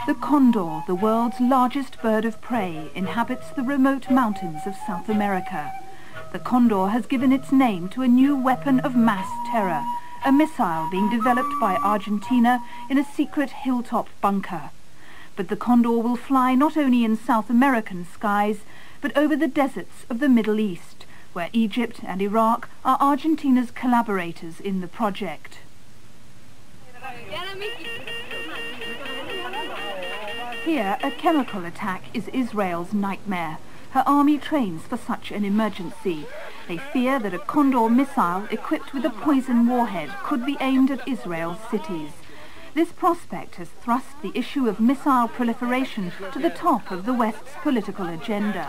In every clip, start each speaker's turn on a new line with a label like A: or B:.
A: The condor, the world's largest bird of prey, inhabits the remote mountains of South America. The condor has given its name to a new weapon of mass terror, a missile being developed by Argentina in a secret hilltop bunker. But the condor will fly not only in South American skies, but over the deserts of the Middle East, where Egypt and Iraq are Argentina's collaborators in the project. Here, a chemical attack is Israel's nightmare. Her army trains for such an emergency. They fear that a Condor missile equipped with a poison warhead could be aimed at Israel's cities. This prospect has thrust the issue of missile proliferation to the top of the West's political agenda.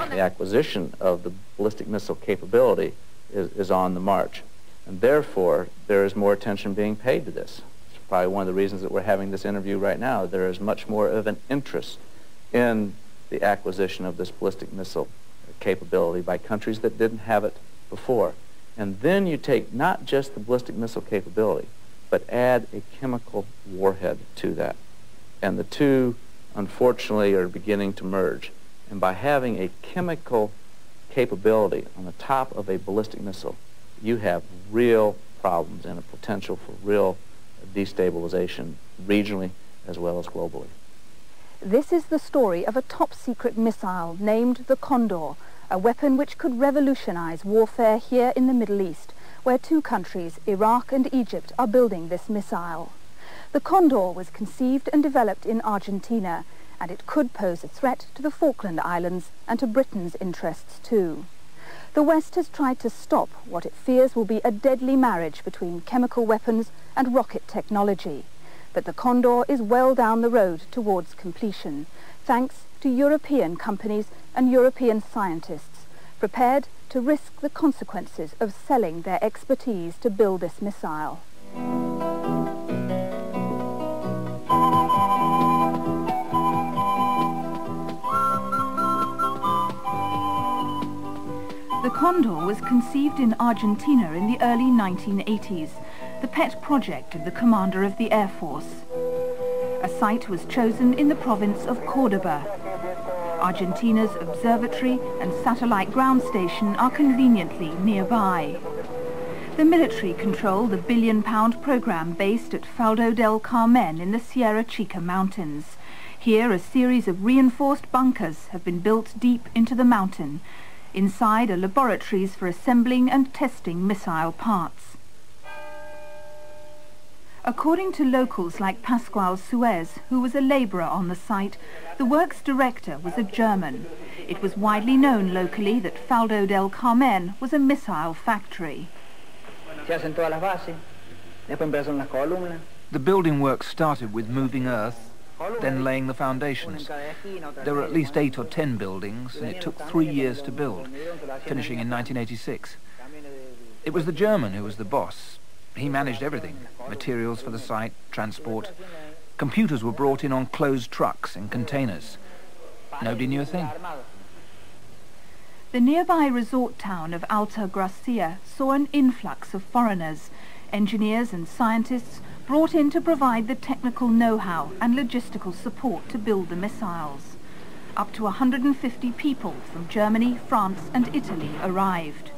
B: The acquisition of the ballistic missile capability is on the march, and therefore there is more attention being paid to this. It's probably one of the reasons that we're having this interview right now. There is much more of an interest in the acquisition of this ballistic missile capability by countries that didn't have it before. And then you take not just the ballistic missile capability, but add a chemical warhead to that. And the two, unfortunately, are beginning to merge. And by having a chemical capability on the top of a ballistic missile, you have real problems and a potential for real destabilization regionally as well as globally.
A: This is the story of a top-secret missile named the Condor, a weapon which could revolutionize warfare here in the Middle East, where two countries, Iraq and Egypt, are building this missile. The Condor was conceived and developed in Argentina, and it could pose a threat to the Falkland Islands and to Britain's interests too. The West has tried to stop what it fears will be a deadly marriage between chemical weapons and rocket technology. But the Condor is well down the road towards completion, thanks to European companies and European scientists, prepared to risk the consequences of selling their expertise to build this missile. The Condor was conceived in Argentina in the early 1980s, the pet project of the commander of the Air Force. A site was chosen in the province of Cordoba. Argentina's observatory and satellite ground station are conveniently nearby. The military control the billion-pound program based at Faldo del Carmen in the Sierra Chica Mountains. Here, a series of reinforced bunkers have been built deep into the mountain. Inside are laboratories for assembling and testing missile parts. According to locals like Pascual Suez, who was a labourer on the site, the works director was a German. It was widely known locally that Faldo del Carmen was a missile factory.
C: The building work started with moving earth, then laying the foundations. There were at least 8 or 10 buildings, and it took 3 years to build, finishing in 1986. It was the German who was the boss. He managed everything: materials for the site, transport. Computers were brought in on closed trucks and containers. Nobody knew a thing.
A: The nearby resort town of Alta Gracia saw an influx of foreigners, engineers and scientists brought in to provide the technical know-how and logistical support to build the missiles. Up to 150 people from Germany, France and Italy arrived.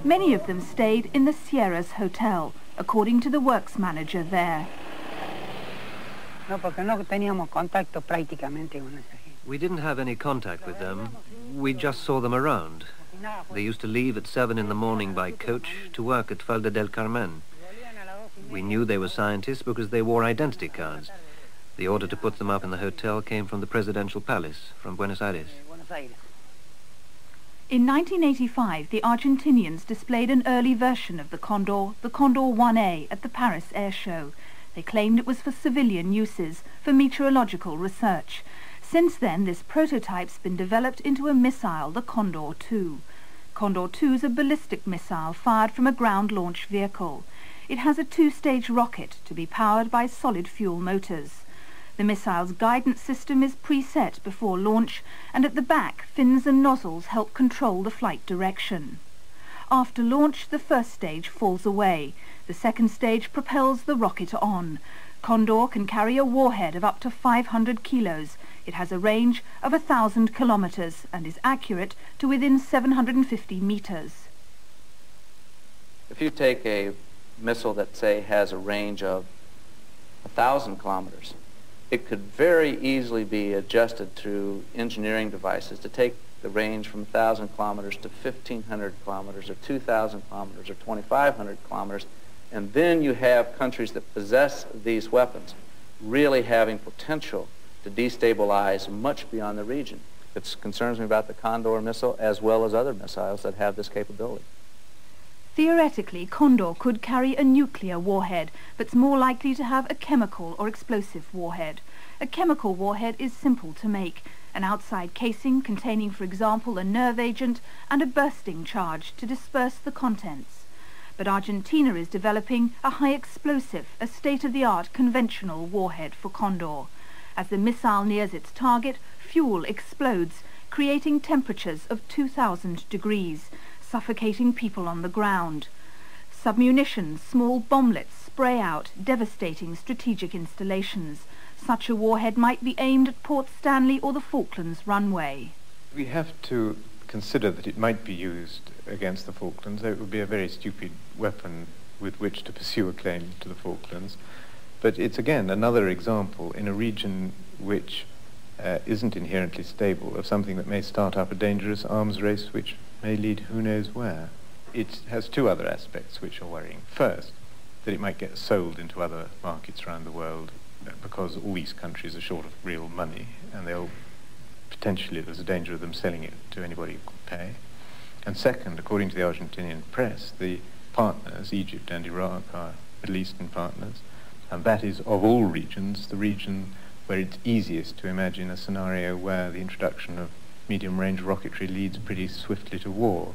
A: Many of them stayed in the Sierras Hotel, according to the works manager there.
D: We didn't have any contact with them. We just saw them around. They used to leave at 7 in the morning by coach to work at Faldo del Carmen. We knew they were scientists because they wore identity cards. The order to put them up in the hotel came from the presidential palace, from Buenos Aires.
A: In 1985, the Argentinians displayed an early version of the Condor 1A, at the Paris Air Show. They claimed it was for civilian uses, for meteorological research. Since then, this prototype's been developed into a missile, the Condor 2. Condor 2 is a ballistic missile fired from a ground-launch vehicle. It has a 2-stage rocket to be powered by solid fuel motors. The missile's guidance system is preset before launch, and at the back, fins and nozzles help control the flight direction. After launch, the first stage falls away. The second stage propels the rocket on. Condor can carry a warhead of up to 500 kilos. It has a range of 1,000 kilometers and is accurate to within 750 meters.
B: If you take a missile that, say, has a range of 1,000 kilometers, it could very easily be adjusted through engineering devices to take the range from 1,000 kilometers to 1,500 kilometers or 2,000 kilometers or 2,500 kilometers. And then you have countries that possess these weapons really having potential to destabilize much beyond the region. It concerns me about the Condor missile as well as other missiles that have this capability.
A: Theoretically, Condor could carry a nuclear warhead, but's more likely to have a chemical or explosive warhead. A chemical warhead is simple to make, an outside casing containing, for example, a nerve agent and a bursting charge to disperse the contents. But Argentina is developing a high explosive, a state-of-the-art conventional warhead for Condor. As the missile nears its target, fuel explodes, creating temperatures of 2,000 degrees, suffocating people on the ground. Submunitions, small bomblets spray out, devastating strategic installations. Such a warhead might be aimed at Port Stanley or the Falklands runway.
E: We have to consider that it might be used against the Falklands. It would be a very stupid weapon with which to pursue a claim to the Falklands. But it's again another example in a region which isn't inherently stable of something that may start up a dangerous arms race which may lead who knows where. It has two other aspects which are worrying. First, that it might get sold into other markets around the world because all these countries are short of real money and potentially there's a danger of them selling it to anybody who can pay. And second, according to the Argentinian press, the partners, Egypt and Iraq, are Middle Eastern partners, and that is, of all regions, the region where it's easiest to imagine a scenario where the introduction of medium-range rocketry leads pretty swiftly to war.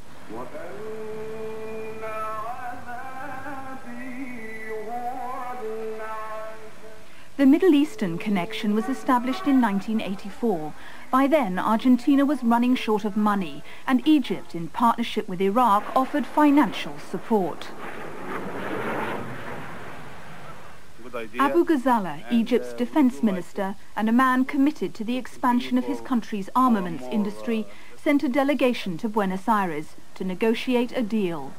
A: The Middle Eastern connection was established in 1984. By then, Argentina was running short of money, and Egypt, in partnership with Iraq, offered financial support. Abu Ghazala, Egypt's defense minister, and a man committed to the expansion of his country's armaments industry, sent a delegation to Buenos Aires to negotiate a deal.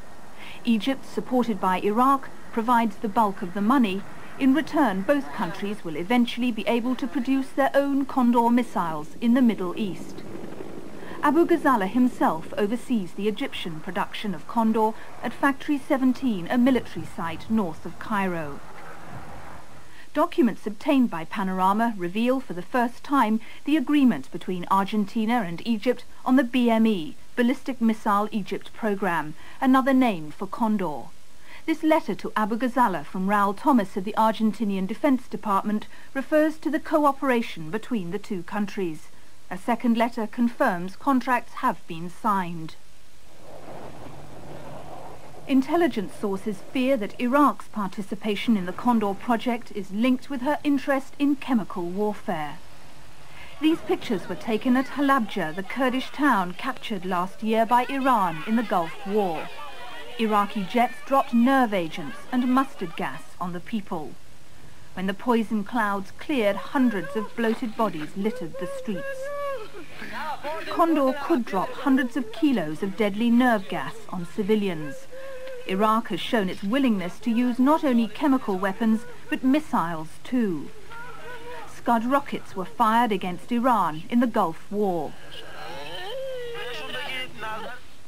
A: Egypt, supported by Iraq, provides the bulk of the money. In return, both countries will eventually be able to produce their own Condor missiles in the Middle East. Abu Ghazala himself oversees the Egyptian production of Condor at Factory 17, a military site north of Cairo. Documents obtained by Panorama reveal for the first time the agreement between Argentina and Egypt on the BME, Ballistic Missile Egypt Programme, another name for Condor. This letter to Abu Ghazala from Raul Thomas of the Argentinian Defense Department refers to the cooperation between the two countries. A second letter confirms contracts have been signed. Intelligence sources fear that Iraq's participation in the Condor project is linked with her interest in chemical warfare. These pictures were taken at Halabja, the Kurdish town captured last year by Iran in the Gulf War. Iraqi jets dropped nerve agents and mustard gas on the people. When the poison clouds cleared, hundreds of bloated bodies littered the streets. Condor could drop hundreds of kilos of deadly nerve gas on civilians. Iraq has shown its willingness to use not only chemical weapons, but missiles too. Scud rockets were fired against Iran in the Gulf War.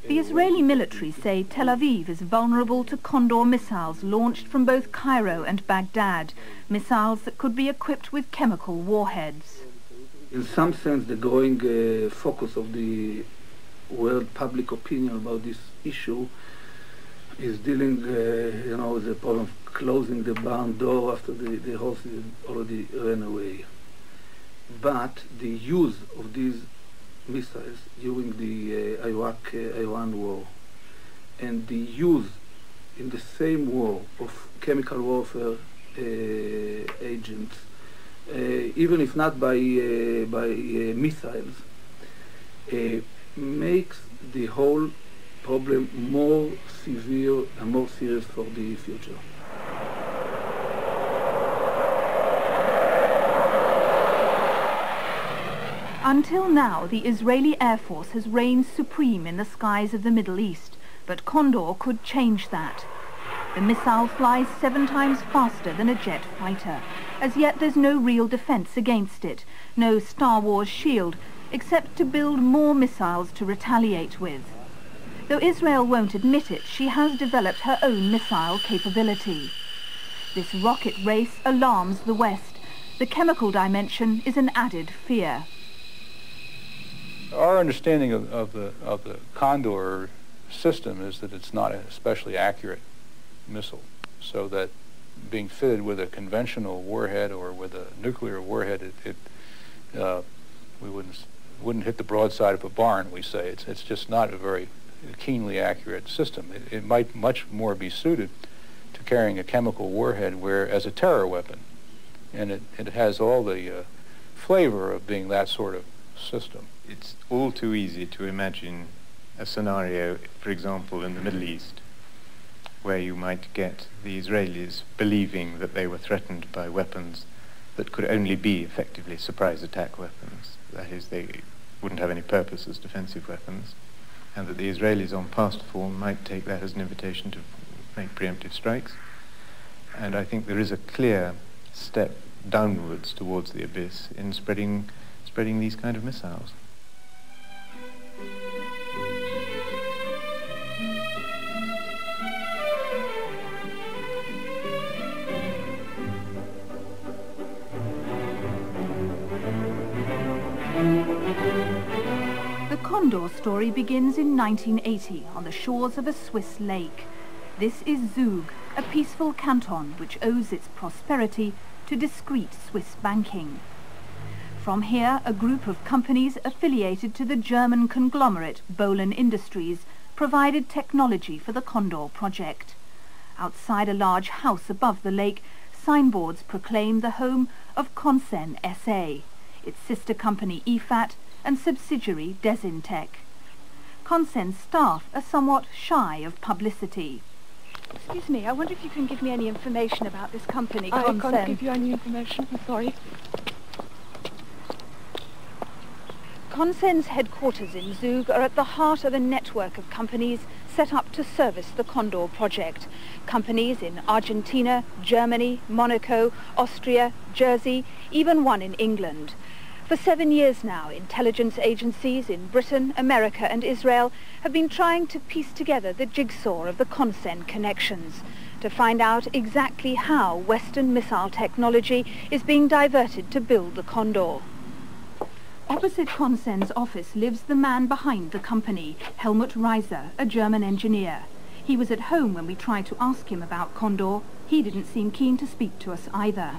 A: The Israeli military say Tel Aviv is vulnerable to Condor missiles launched from both Cairo and Baghdad, missiles that could be equipped with chemical warheads.
F: In some sense, the growing focus of the world public opinion about this issue is dealing, with the problem of closing the barn door after the horses already ran away. But the use of these missiles during the Iraq-Iran war and the use in the same war of chemical warfare agents, even if not by missiles, makes the whole problem more severe and more serious for the future.
A: Until now, the Israeli Air Force has reigned supreme in the skies of the Middle East, but Condor could change that. The missile flies 7 times faster than a jet fighter. As yet, there's no real defense against it, no Star Wars shield, except to build more missiles to retaliate with. Though Israel won't admit it, she has developed her own missile capability. This rocket race alarms the West. The chemical dimension is an added fear.
G: Our understanding of the Condor system is that it's not an especially accurate missile, so that being fitted with a conventional warhead or with a nuclear warhead, we wouldn't hit the broadside of a barn, we say. It's just not a very keenly accurate system. It might much more be suited to carrying a chemical warhead as a terror weapon, and it has all the flavor of being that sort of system.
E: It's all too easy to imagine a scenario, for example, in the Middle East, where you might get the Israelis believing that they were threatened by weapons that could only be effectively surprise attack weapons. That is, they wouldn't have any purpose as defensive weapons, and that the Israelis on past form might take that as an invitation to make preemptive strikes. And I think there is a clear step downwards towards the abyss in spreading these kind of missiles.
A: The Condor story begins in 1980 on the shores of a Swiss lake. This is Zug, a peaceful canton which owes its prosperity to discreet Swiss banking. From here, a group of companies affiliated to the German conglomerate Bohlen Industries provided technology for the Condor project. Outside a large house above the lake, signboards proclaim the home of Consen SA, its sister company EFAT and subsidiary Desintec. Consen's staff are somewhat shy of publicity.
H: Excuse me, I wonder if you can give me any information about this company,
A: Consen.
H: I can't give you any information, I'm sorry.
A: Consen's headquarters in Zug are at the heart of a network of companies set up to service the Condor project. Companies in Argentina, Germany, Monaco, Austria, Jersey, even one in England. For 7 years now, intelligence agencies in Britain, America and Israel have been trying to piece together the jigsaw of the Consen connections, to find out exactly how Western missile technology is being diverted to build the Condor. Opposite Consen's office lives the man behind the company, Helmut Reiser, a German engineer. He was at home when we tried to ask him about Condor. He didn't seem keen to speak to us either.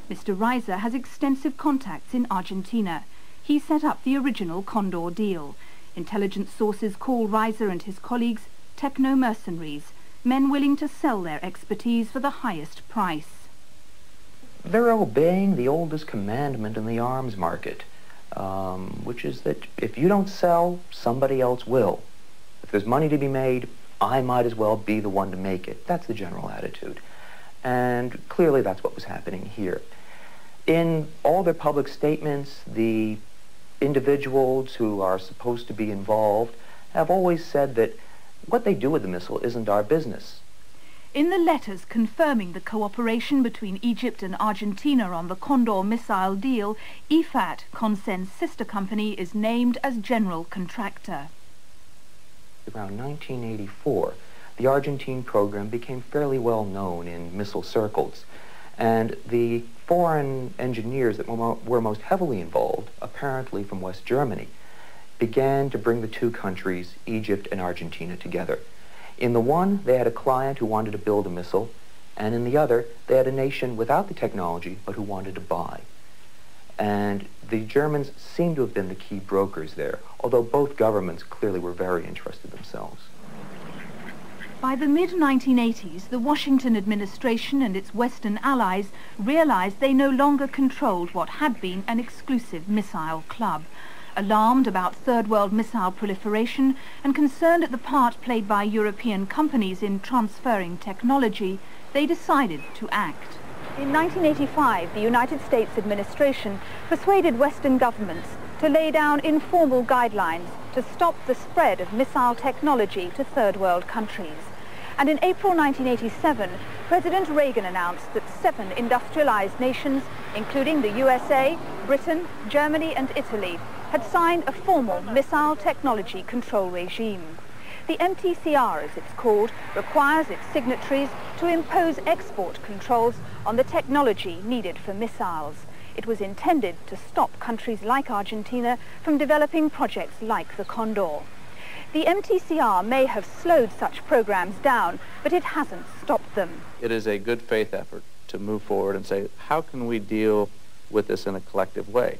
A: Mr. Reiser has extensive contacts in Argentina. He set up the original Condor deal. Intelligence sources call Reiser and his colleagues techno-mercenaries, men willing to sell their expertise for the highest price.
I: They're obeying the oldest commandment in the arms market, which is that if you don't sell, somebody else will. If there's money to be made, I might as well be the one to make it. That's the general attitude. And clearly that's what was happening here. In all their public statements, the individuals who are supposed to be involved have always said that what they do with the missile isn't our business.
A: In the letters confirming the cooperation between Egypt and Argentina on the Condor missile deal, EFAT, Consen's sister company, is named as general contractor.
I: Around 1984, the Argentine program became fairly well known in missile circles, and the foreign engineers that were most heavily involved, apparently from West Germany, began to bring the two countries, Egypt and Argentina, together. In the one, they had a client who wanted to build a missile, and in the other, they had a nation without the technology, but who wanted to buy. And the Germans seem to have been the key brokers there, although both governments clearly were very interested themselves.
A: By the mid-1980s, the Washington administration and its Western allies realized they no longer controlled what had been an exclusive missile club. Alarmed about Third World missile proliferation and concerned at the part played by European companies in transferring technology, they decided to act. In 1985, the United States administration persuaded Western governments to lay down informal guidelines to stop the spread of missile technology to third world countries. And in April 1987, President Reagan announced that 7 industrialized nations, including the USA, Britain, Germany and Italy, had signed a formal missile technology control regime. The MTCR, as it's called, requires its signatories to impose export controls on the technology needed for missiles. It was intended to stop countries like Argentina from developing projects like the Condor. The MTCR may have slowed such programs down, but it hasn't stopped them.
B: It is a good faith effort to move forward and say, how can we deal with this in a collective way?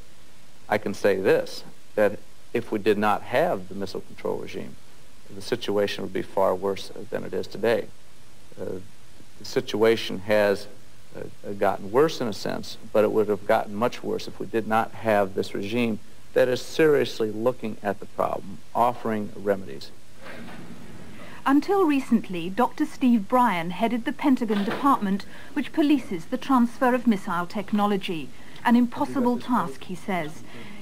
B: I can say this, that if we did not have the missile control regime, the situation would be far worse than it is today. The situation has gotten worse in a sense, but it would have gotten much worse if we did not have this regime that is seriously looking at the problem, offering remedies.
A: Until recently, Dr. Steve Bryan headed the Pentagon department which polices the transfer of missile technology. An impossible task, he says.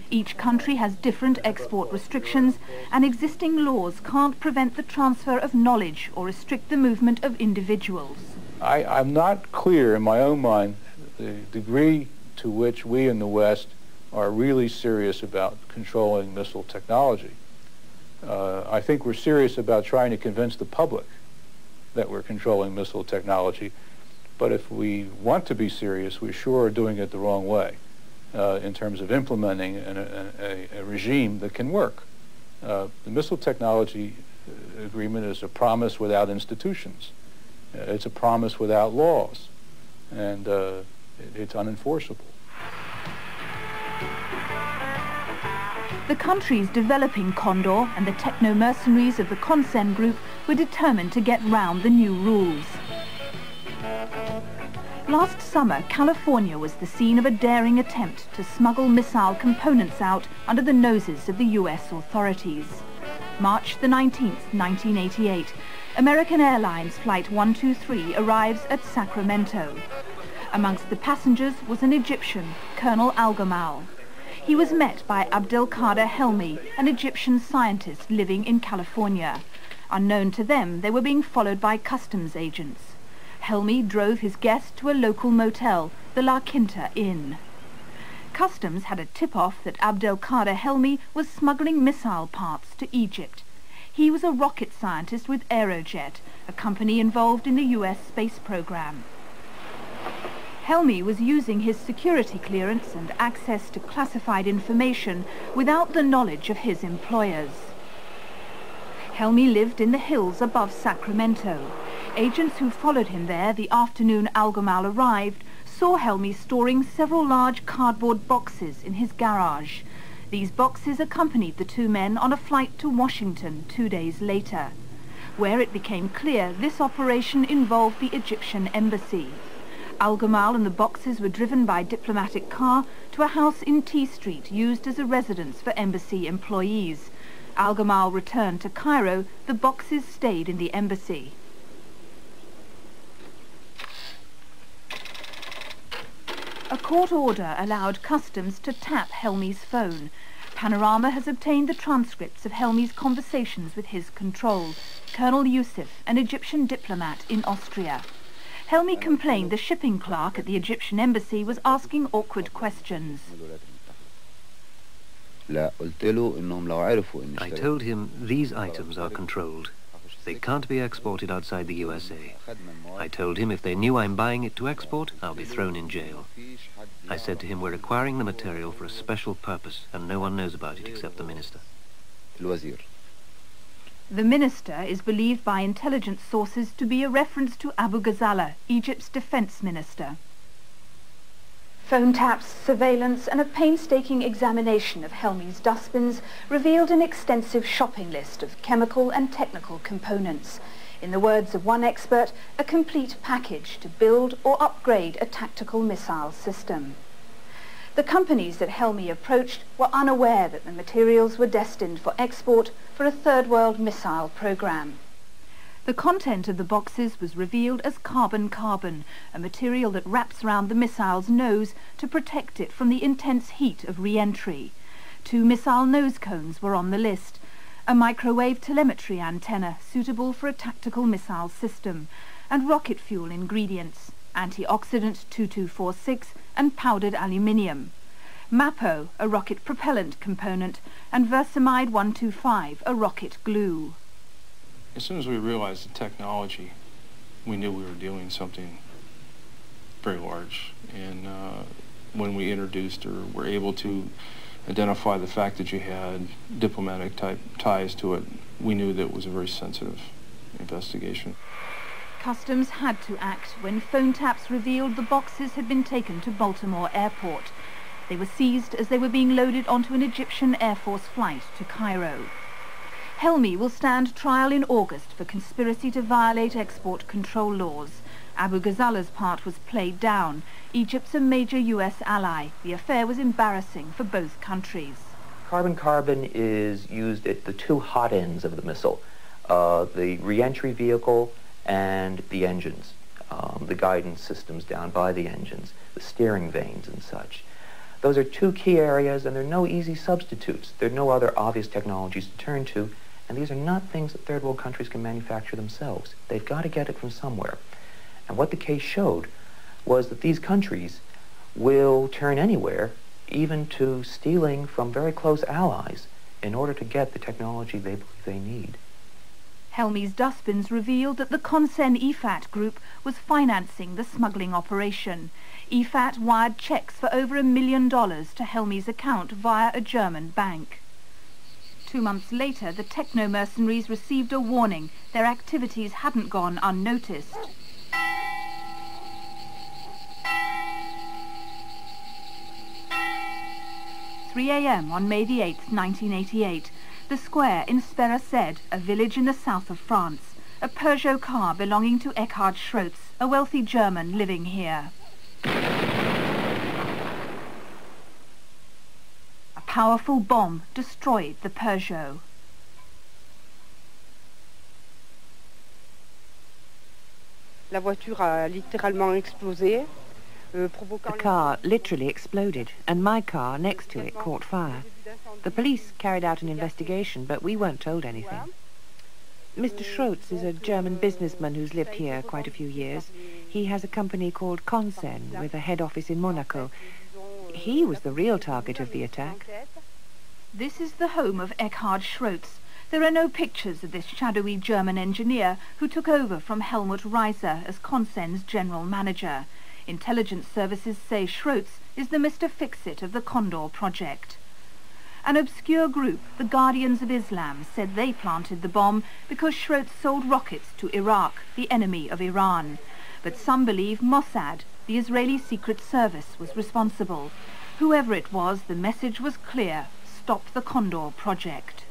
A: Each country has different export restrictions, and existing laws can't prevent the transfer of knowledge or restrict the movement of individuals.
G: I'm not clear in my own mind the degree to which we in the West are really serious about controlling missile technology. I think we're serious about trying to convince the public that we're controlling missile technology, but if we want to be serious, we sure are doing it the wrong way in terms of implementing a regime that can work. The Missile Technology Agreement is a promise without institutions. It's a promise without laws, and it's unenforceable.
A: The countries developing Condor and the techno-mercenaries of the Consen group were determined to get round the new rules. Last summer, California was the scene of a daring attempt to smuggle missile components out under the noses of the US authorities. March the 19th, 1988, American Airlines Flight 123 arrives at Sacramento. Amongst the passengers was an Egyptian, Colonel Al-Gamal. He was met by Abdelkader Helmi, an Egyptian scientist living in California. Unknown to them, they were being followed by customs agents. Helmi drove his guest to a local motel, the La Quinta Inn. Customs had a tip-off that Abdelkader Helmi was smuggling missile parts to Egypt. He was a rocket scientist with Aerojet, a company involved in the US space program. Helmi was using his security clearance and access to classified information without the knowledge of his employers. Helmi lived in the hills above Sacramento. Agents who followed him there the afternoon Al-Gamal arrived saw Helmi storing several large cardboard boxes in his garage. These boxes accompanied the two men on a flight to Washington 2 days later, where it became clear this operation involved the Egyptian embassy. Al-Gamal and the boxes were driven by diplomatic car to a house in T Street used as a residence for embassy employees. Al-Gamal returned to Cairo. The boxes stayed in the embassy. A court order allowed customs to tap Helmi's phone. Panorama has obtained the transcripts of Helmi's conversations with his control, Colonel Yusuf, an Egyptian diplomat in Austria. Helmi complained the shipping clerk at the Egyptian embassy was asking awkward questions.
D: I told him these items are controlled. They can't be exported outside the USA. I told him if they knew I'm buying it to export, I'll be thrown in jail. I said to him we're acquiring the material for a special purpose and no one knows about it except the minister.
A: The minister is believed by intelligence sources to be a reference to Abu Ghazala, Egypt's defense minister. Phone taps, surveillance and a painstaking examination of Helmi's dustbins revealed an extensive shopping list of chemical and technical components. In the words of one expert, a complete package to build or upgrade a tactical missile system. The companies that Helmi approached were unaware that the materials were destined for export for a third world missile program. The content of the boxes was revealed as carbon-carbon, a material that wraps around the missile's nose to protect it from the intense heat of re-entry. 2 missile nose cones were on the list, a microwave telemetry antenna suitable for a tactical missile system, and rocket fuel ingredients, antioxidant 2246 and powdered aluminium, MAPO, a rocket propellant component, and versamide 125, a rocket glue.
J: As soon as we realized the technology, we knew we were doing something very large. And when we introduced or were able to identify the fact that you had diplomatic type ties to it, we knew that it was a very sensitive investigation.
A: Customs had to act when phone taps revealed the boxes had been taken to Baltimore Airport. They were seized as they were being loaded onto an Egyptian Air Force flight to Cairo. Helmi will stand trial in August for conspiracy to violate export control laws. Abu Ghazala's part was played down. Egypt's a major US ally. The affair was embarrassing for both countries.
I: Carbon-carbon is used at the 2 hot ends of the missile, the re-entry vehicle and the engines, the guidance systems down by the engines, the steering vanes and such. Those are 2 key areas, and there are no easy substitutes. There are no other obvious technologies to turn to, and these are not things that third world countries can manufacture themselves. They've got to get it from somewhere. And what the case showed was that these countries will turn anywhere, even to stealing from very close allies, in order to get the technology they believe they need.
A: Helmi's dustbins revealed that the Consen EFAT group was financing the smuggling operation. EFAT wired checks for over $1 million to Helmi's account via a German bank. 2 months later, the techno-mercenaries received a warning. Their activities hadn't gone unnoticed. – 3 a.m. on May the 8th, 1988. The square in Sperased, a village in the south of France. A Peugeot car belonging to Eckhard Schrotz, a wealthy German living here. A powerful bomb destroyed the Peugeot.
K: La voiture a littéralement explosé.
L: The car literally exploded, and my car next to it caught fire. The police carried out an investigation, but we weren't told anything. Mr. Schrotz is a German businessman who's lived here quite a few years. He has a company called Consen, with a head office in Monaco. He was the real target of the attack.
A: This is the home of Eckhard Schrotz. There are no pictures of this shadowy German engineer who took over from Helmut Reiser as Consen's general manager. Intelligence services say Schrotz is the Mr. Fix-It of the Condor project. An obscure group, the Guardians of Islam, said they planted the bomb because Schrotz sold rockets to Iraq, the enemy of Iran. But some believe Mossad, the Israeli Secret Service, was responsible. Whoever it was, the message was clear: stop the Condor project.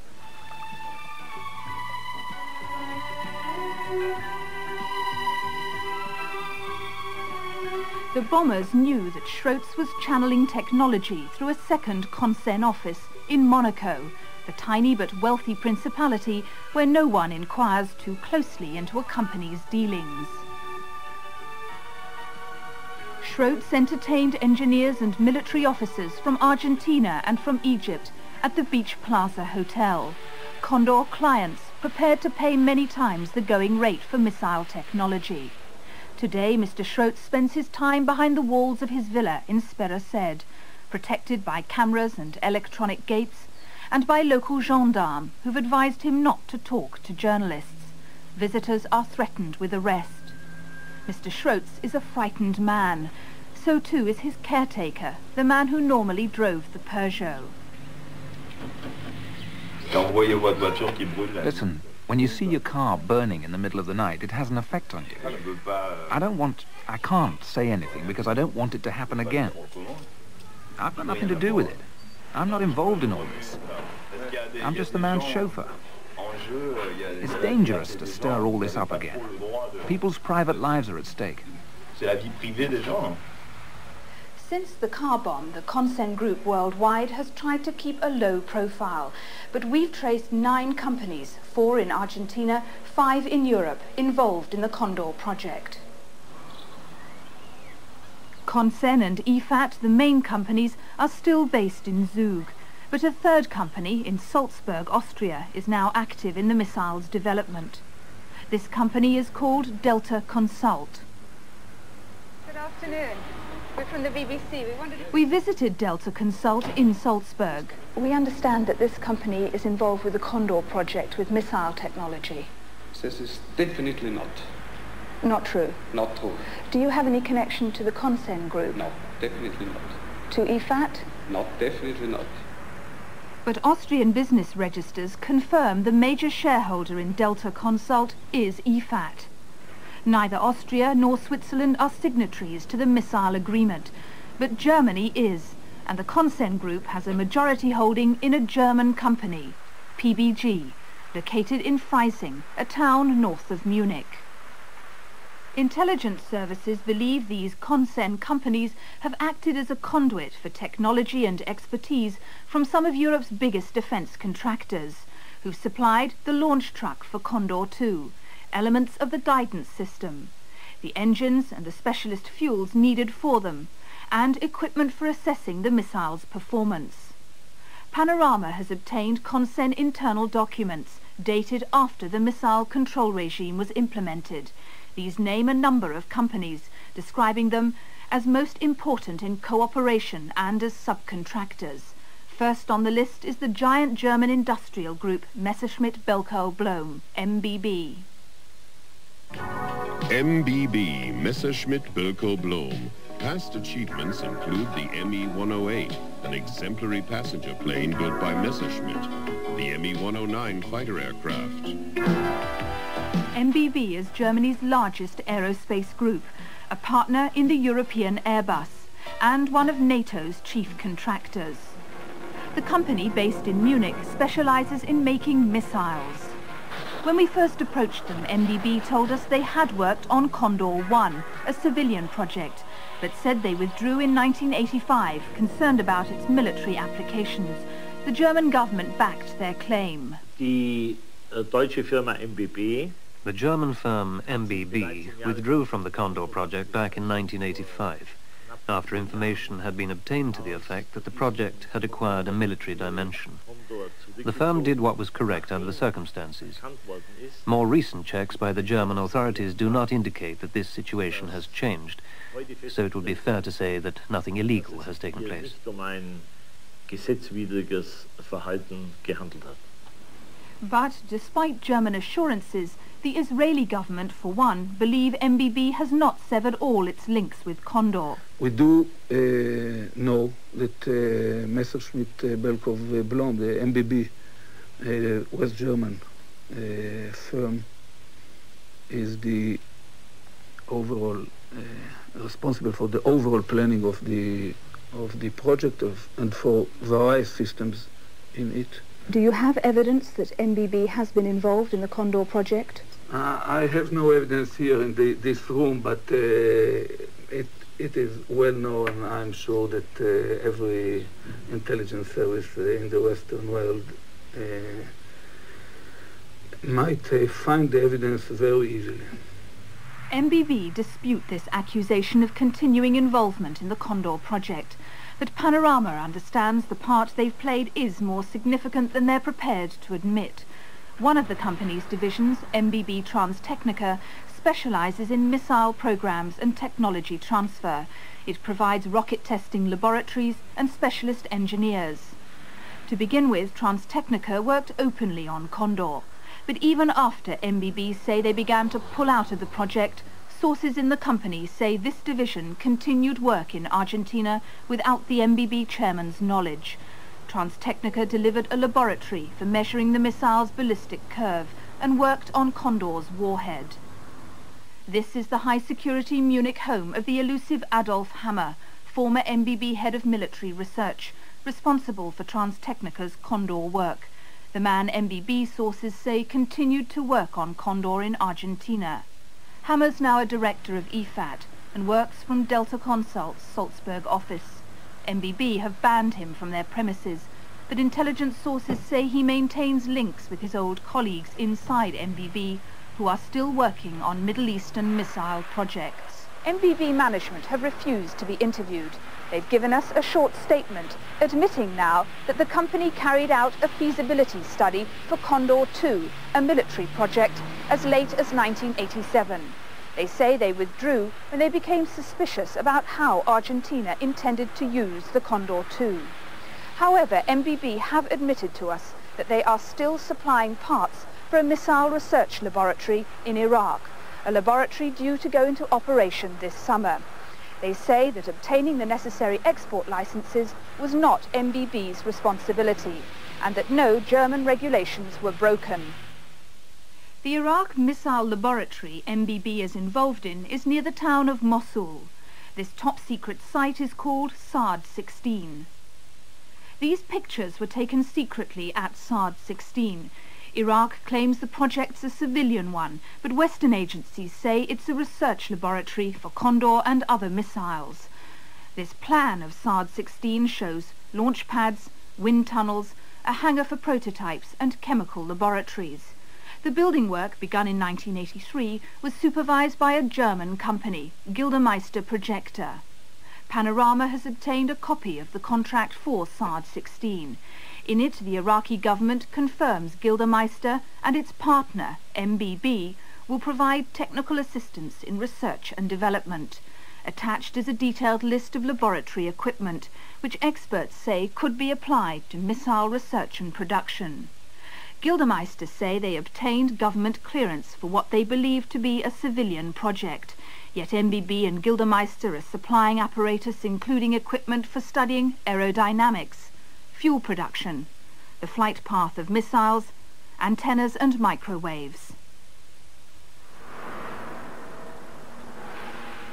A: The bombers knew that Schrotz was channeling technology through a second Consen office in Monaco, the tiny but wealthy principality where no one inquires too closely into a company's dealings. Schrotz entertained engineers and military officers from Argentina and from Egypt at the Beach Plaza Hotel. Condor clients prepared to pay many times the going rate for missile technology. Today, Mr. Schrotz spends his time behind the walls of his villa in Sperased, protected by cameras and electronic gates, and by local gendarmes who've advised him not to talk to journalists. Visitors are threatened with arrest. Mr. Schrotz is a frightened man. So too is his caretaker, the man who normally drove the Peugeot.
C: Listen, when you see your car burning in the middle of the night, it has an effect on you. I can't say anything because I don't want it to happen again. I've got nothing to do with it. I'm not involved in all this. I'm just the man's chauffeur. It's dangerous to stir all this up again. People's private lives are at stake.
A: Since the car bomb, the Consen Group worldwide has tried to keep a low profile. But we've traced 9 companies, 4 in Argentina, 5 in Europe, involved in the Condor project. Consen and EFAT, the main companies, are still based in Zug. But a third company in Salzburg, Austria, is now active in the missile's development. This company is called Delta Consult.
M: Good afternoon. We're from the BBC.
A: We visited Delta Consult in Salzburg.
H: We understand that this company is involved with the Condor project with missile technology.
N: This is definitely not.
H: Not true?
N: Not true.
H: Do you have any connection to the Consen group?
N: No, definitely not.
H: To IFAT?
N: Not, definitely not.
A: But Austrian business registers confirm the major shareholder in Delta Consult is IFAT. Neither Austria nor Switzerland are signatories to the missile agreement, but Germany is, and the Consen Group has a majority holding in a German company, PBG, located in Freising, a town north of Munich. Intelligence services believe these Consen companies have acted as a conduit for technology and expertise from some of Europe's biggest defence contractors, who've supplied the launch truck for Condor II, elements of the guidance system, the engines and the specialist fuels needed for them, and equipment for assessing the missile's performance. Panorama has obtained Consen internal documents dated after the missile control regime was implemented. These name a number of companies, describing them as most important in cooperation and as subcontractors. First on the list is the giant German industrial group Messerschmitt Bölkow Blohm, MBB.
O: MBB, Messerschmitt Bölkow Blohm. Past achievements include the Me-108, an exemplary passenger plane built by Messerschmitt, the Me-109 fighter aircraft.
A: MBB is Germany's largest aerospace group, a partner in the European Airbus, and one of NATO's chief contractors. The company, based in Munich, specializes in making missiles. When we first approached them, MBB told us they had worked on Condor I, a civilian project, but said they withdrew in 1985, concerned about its military applications. The German government backed their claim.
P: Die deutsche Firma MBB.
D: The German firm MBB withdrew from the Condor project back in 1985, after information had been obtained to the effect that the project had acquired a military dimension. The firm did what was correct under the circumstances. More recent checks by the German authorities do not indicate that this situation has changed, so it would be fair to say that nothing illegal has taken place.
A: But despite German assurances, the Israeli government, for one, believe MBB has not severed all its links with Condor.
F: We do know that Messerschmitt Bölkow Blohm, the MBB West German firm, is the overall responsible for the overall planning of the project and for various systems in it.
H: Do you have evidence that MBB has been involved in the Condor project?
F: I have no evidence here in this room, but it is well known. I'm sure that every intelligence service in the Western world might find the evidence very easily.
A: MBB dispute this accusation of continuing involvement in the Condor project, but Panorama understands the part they've played is more significant than they're prepared to admit. One of the company's divisions, MBB Transtechnica, specializes in missile programs and technology transfer. It provides rocket testing laboratories and specialist engineers. To begin with, Transtechnica worked openly on Condor. But even after MBB say they began to pull out of the project, sources in the company say this division continued work in Argentina without the MBB chairman's knowledge. Transtechnica delivered a laboratory for measuring the missile's ballistic curve and worked on Condor's warhead. This is the high-security Munich home of the elusive Adolf Hammer, former MBB head of military research, responsible for Transtechnica's Condor work. The man MBB sources say continued to work on Condor in Argentina. Hammer's now a director of IFAT and works from Delta Consult's Salzburg office. MBB have banned him from their premises, but intelligence sources say he maintains links with his old colleagues inside MBB who are still working on Middle Eastern missile projects. MBB management have refused to be interviewed. They've given us a short statement, admitting now that the company carried out a feasibility study for Condor II, a military project, as late as 1987. They say they withdrew when they became suspicious about how Argentina intended to use the Condor II. However, MBB have admitted to us that they are still supplying parts for a missile research laboratory in Iraq, a laboratory due to go into operation this summer. They say that obtaining the necessary export licenses was not MBB's responsibility, and that no German regulations were broken. The Iraq Missile Laboratory MBB is involved in is near the town of Mosul. This top-secret site is called SAD-16. These pictures were taken secretly at SAD-16. Iraq claims the project's a civilian one, but Western agencies say it's a research laboratory for Condor and other missiles. This plan of SAD-16 shows launch pads, wind tunnels, a hangar for prototypes and chemical laboratories. The building work, begun in 1983, was supervised by a German company, Gildemeister Projector. Panorama has obtained a copy of the contract for SAD-16. In it, the Iraqi government confirms Gildemeister and its partner, MBB, will provide technical assistance in research and development. Attached is a detailed list of laboratory equipment, which experts say could be applied to missile research and production. Gildemeister say they obtained government clearance for what they believe to be a civilian project, yet MBB and Gildemeister are supplying apparatus including equipment for studying aerodynamics, fuel production, the flight path of missiles, antennas and microwaves.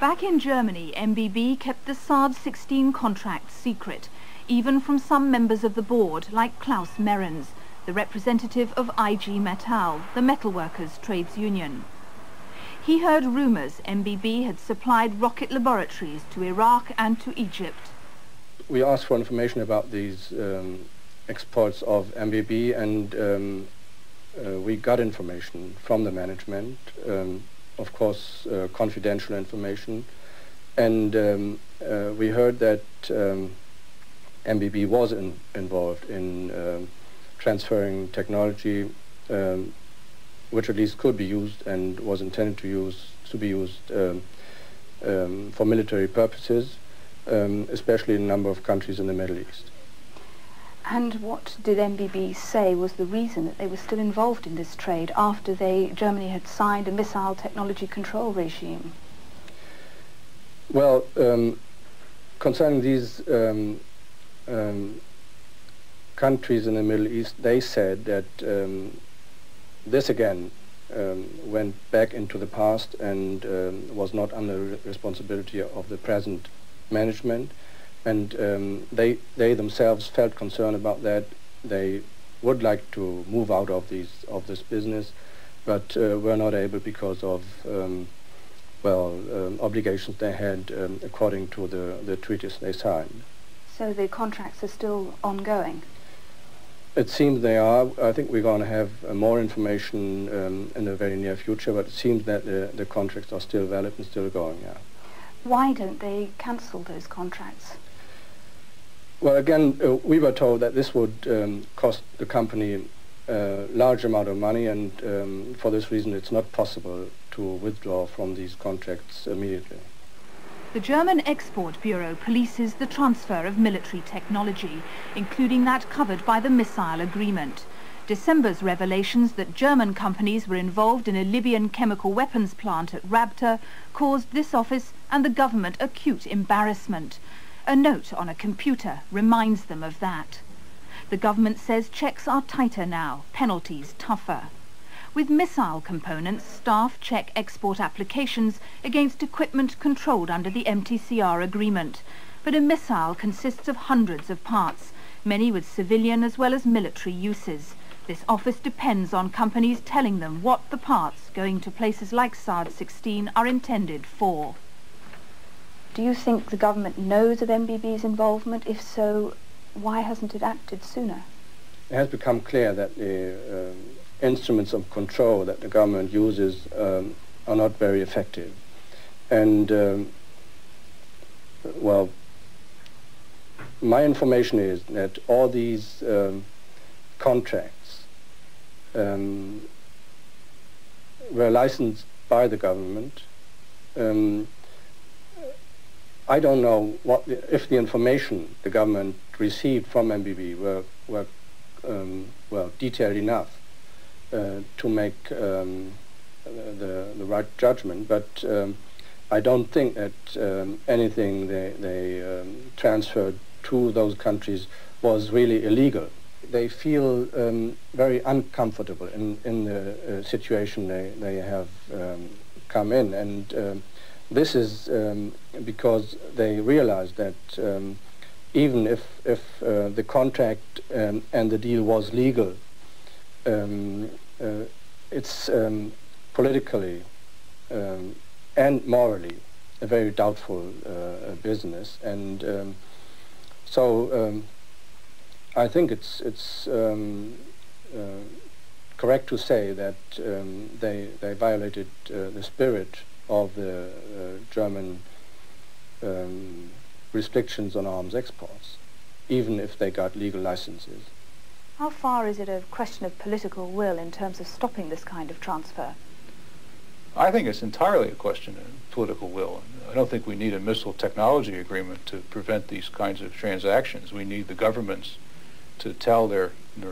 A: Back in Germany, MBB kept the SAD-16 contract secret, even from some members of the board like Klaus Merens, the representative of IG Metall, the metalworkers' trades union. He heard rumours MBB had supplied rocket laboratories to Iraq and to Egypt.
Q: We asked for information about these exports of MBB, and we got information from the management, of course confidential information, and we heard that MBB was involved in transferring technology which at least could be used and was intended to be used for military purposes, especially in a number of countries in the Middle East.
A: And what did MBB say was the reason that they were still involved in this trade after Germany had signed a missile technology control regime?
Q: Well, concerning these countries in the Middle East, they said that this again went back into the past and was not under responsibility of the present management, and they themselves felt concerned about that. They would like to move out of this business, but were not able because of obligations they had according to the treaties they signed.
A: So the contracts are still ongoing?
Q: It seems they are. I think we're going to have more information in the very near future, but it seems that the contracts are still valid and still going, yeah.
A: Why don't they cancel those contracts?
Q: Well, again, we were told that this would cost the company a large amount of money, and for this reason it's not possible to withdraw from these contracts immediately.
A: The German Export Bureau polices the transfer of military technology, including that covered by the missile agreement. December's revelations that German companies were involved in a Libyan chemical weapons plant at Rabta caused this office and the government acute embarrassment. A note on a computer reminds them of that. The government says checks are tighter now, penalties tougher. With missile components, staff check export applications against equipment controlled under the MTCR agreement. But a missile consists of hundreds of parts, many with civilian as well as military uses. This office depends on companies telling them what the parts going to places like SAD-16 are intended for. Do you think the government knows of MBB's involvement? If so, why hasn't it acted sooner?
Q: It has become clear that the instruments of control that the government uses are not very effective. And, well, my information is that all these contracts were licensed by the government. I don't know if the information the government received from MBB were well, detailed enough to make the right judgment, but I don't think that anything they transferred to those countries was really illegal. They feel very uncomfortable in the situation they have come in, and this is because they realize that even if the contract and the deal was legal, it's politically and morally a very doubtful business, and so I think it's correct to say that they violated the spirit of the German restrictions on arms exports, even if they got legal licenses.
A: How far is it a question of political will in terms of stopping this kind of transfer?
G: I think it's entirely a question of political will. I don't think we need a missile technology agreement to prevent these kinds of transactions. We need the governments to tell their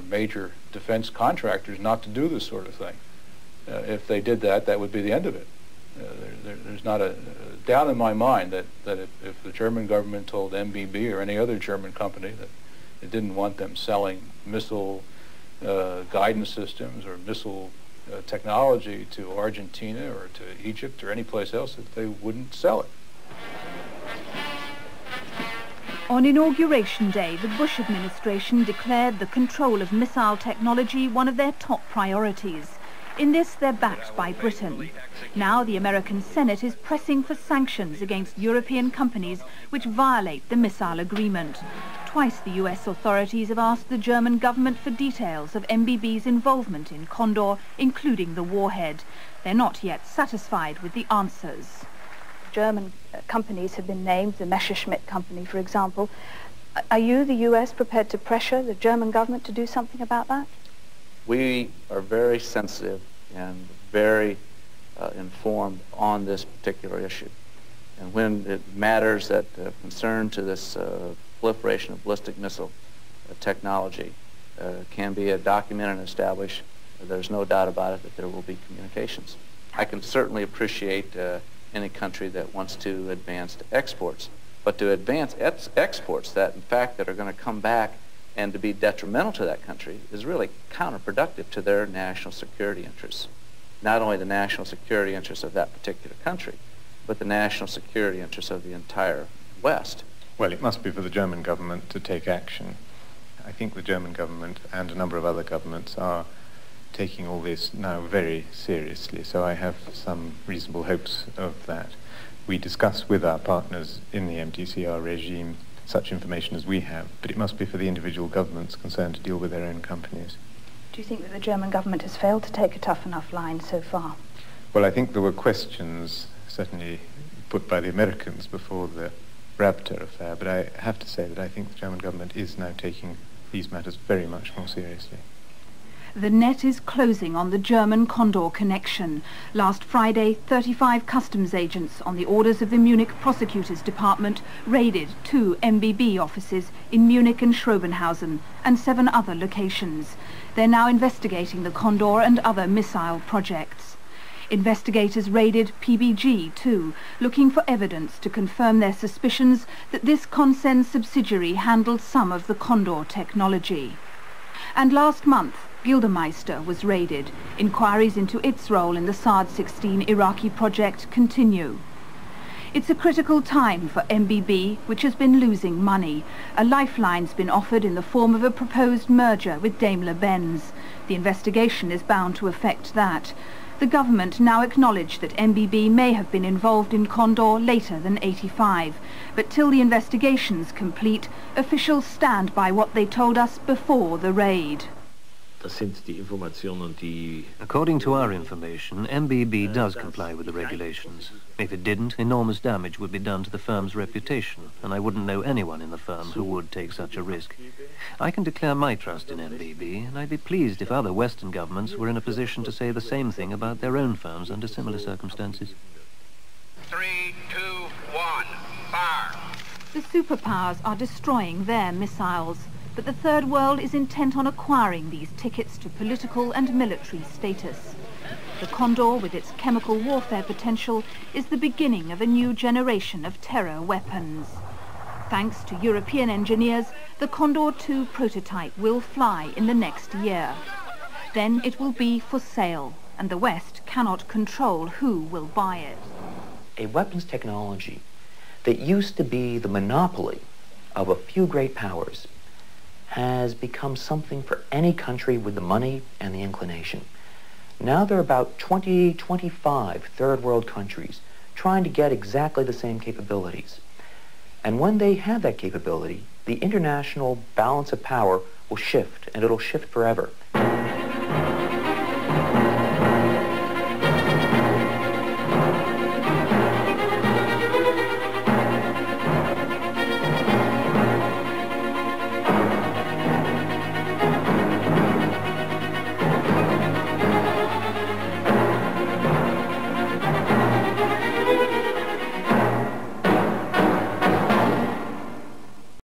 G: major defense contractors not to do this sort of thing. If they did that, that would be the end of it. There's not a doubt in my mind that if the German government told MBB or any other German company that it didn't want them selling missile guidance systems or missile technology to Argentina or to Egypt or any place else, that they wouldn't sell it.
A: On Inauguration Day, the Bush administration declared the control of missile technology one of their top priorities. In this, they're backed by Britain. Now the American Senate is pressing for sanctions against European companies which violate the missile agreement. Twice the US authorities have asked the German government for details of MBB's involvement in Condor, including the warhead. They're not yet satisfied with the answers. German companies have been named, the Messerschmitt company, for example. Are you, the US, prepared to pressure the German government to do something about that?
B: We are very sensitive and very informed on this particular issue. And when it matters that concern to this proliferation of ballistic missile technology can be documented and established, there's no doubt about it that there will be communications. I can certainly appreciate any country that wants to advance exports, but to advance exports that, in fact, that are going to come back and to be detrimental to that country is really counterproductive to their national security interests. Not only the national security interests of that particular country, but the national security interests of the entire West.
E: Well, it must be for the German government to take action. I think the German government and a number of other governments are taking all this now very seriously, so I have some reasonable hopes of that. We discuss with our partners in the MTCR regime such information as we have, but it must be for the individual governments concerned to deal with their own companies.
A: Do you think that the German government has failed to take a tough enough line so far?
E: Well, I think there were questions certainly put by the Americans before the Raptor affair, but I have to say that I think the German government is now taking these matters very much more seriously.
A: The net is closing on the German Condor connection. Last Friday, 35 customs agents on the orders of the Munich Prosecutor's Department raided 2 MBB offices in Munich and Schrobenhausen and 7 other locations. They're now investigating the Condor and other missile projects. Investigators raided PBG too, looking for evidence to confirm their suspicions that this Consen subsidiary handled some of the Condor technology. And last month, Gildemeister was raided. Inquiries into its role in the Saad-16 Iraqi project continue. It's a critical time for MBB, which has been losing money. A lifeline's been offered in the form of a proposed merger with Daimler-Benz. The investigation is bound to affect that. The government now acknowledged that MBB may have been involved in Condor later than '85. But till the investigation's complete, officials stand by what they told us before the raid.
D: According to our information, MBB does comply with the regulations. If it didn't, enormous damage would be done to the firm's reputation, and I wouldn't know anyone in the firm who would take such a risk. I can declare my trust in MBB, and I'd be pleased if other Western governments were in a position to say the same thing about their own firms under similar circumstances.
R: 3, 2, 1, fire!
A: The superpowers are destroying their missiles, but the Third World is intent on acquiring these tickets to political and military status. The Condor, with its chemical warfare potential, is the beginning of a new generation of terror weapons. Thanks to European engineers, the Condor II prototype will fly in the next year. Then it will be for sale, and the West cannot control who will buy it.
I: A weapons technology that used to be the monopoly of a few great powers has become something for any country with the money and the inclination. Now there are about 25 third world countries trying to get exactly the same capabilities. And when they have that capability, the international balance of power will shift, and it'll shift forever.